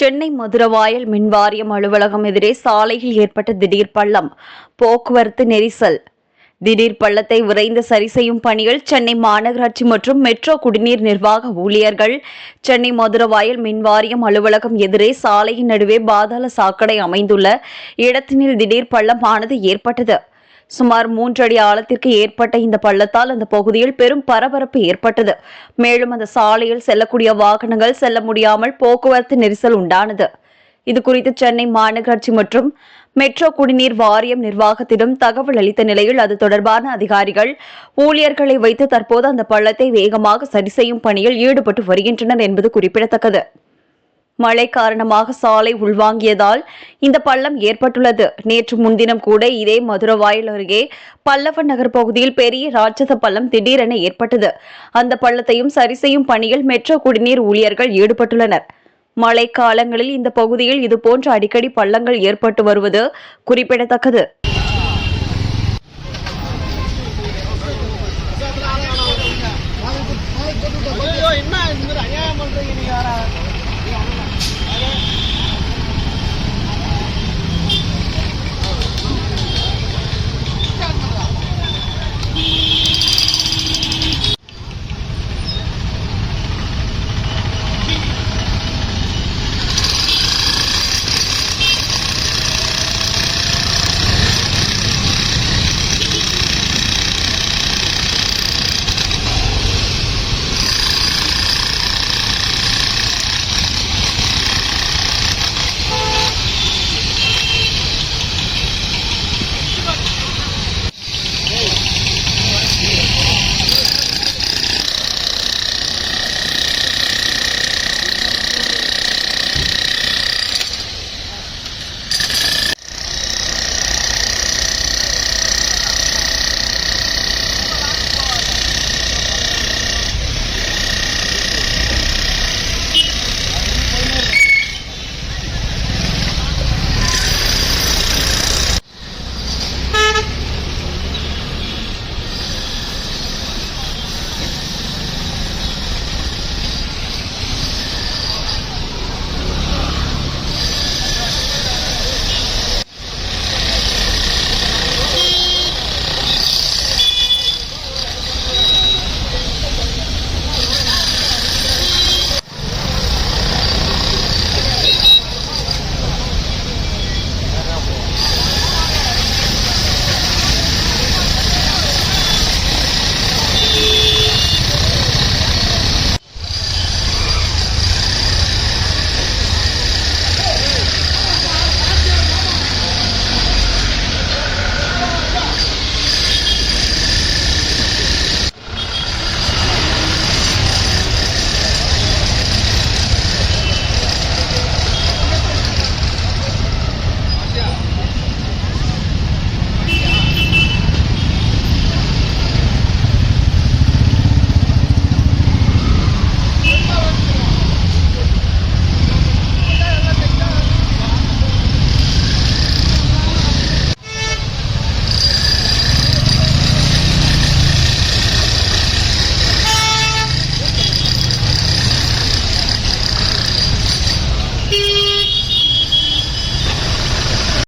சென்னை மதுரவாயல் மின்வாரியம் அலுவலகம் எதிரே சாலையில் ஏற்பட்ட திடீர் பள்ளம், போக்குவரத்து நெரிசல். திடீர் பள்ளத்தை விரைந்து சரி செய்யும் பணியில் சென்னை மாநகராட்சி மற்றும் மெட்ரோ குடிநீர் நிர்வாக ஊழியர்கள். சென்னை மதுரவாயல் மின்வாரியம் அலுவலகம் எதிரே சாலையின் நடுவே பாதாள சாக்கடை அமைந்துள்ள இடத்தினில் திடீர் பள்ளமானது ஏற்பட்டது. சுமார் 3 அடி ஆழத்திற்கு ஏற்பட்ட இந்த பள்ளத்தால் அந்த பகுதியில் பெரும் பரபரப்பு ஏற்பட்டது. மேலும் அந்த சாலையில் செல்லக்கூடிய வாகனங்கள் செல்ல முடியாமல் போக்குவரத்து நெரிசல் உண்டானது. இதுகுறித்து சென்னை மாநகராட்சி மற்றும் மெட்ரோ குடிநீர் வாரியம் நிர்வாகத்திடம் தகவல் அளித்த நிலையில் அது தொடர்பான அதிகாரிகள், ஊழியர்களை வைத்து தற்போது அந்த பள்ளத்தை வேகமாக சரி செய்யும் பணியில் ஈடுபட்டு வருகின்றனர் என்பது குறிப்பிடத்தக்கது. மழை காரணமாக சாலை உள்வாங்கியதால் இந்த பள்ளம் ஏற்பட்டுள்ளது. நேற்று முன்தினம் கூட இதே மதுரவாயல் அருகே பல்லவன் நகர் பகுதியில் பெரிய ராட்சத பள்ளம் திடீரென ஏற்பட்டது. அந்த பள்ளத்தையும் சரி செய்யும் பணியில் மெட்ரோ குடிநீர் ஊழியர்கள் ஈடுபட்டுள்ளனர். மழை காலங்களில் இந்த பகுதியில் இதுபோன்ற அடிக்கடி பள்ளங்கள் ஏற்பட்டு வருவது குறிப்பிடத்தக்கது.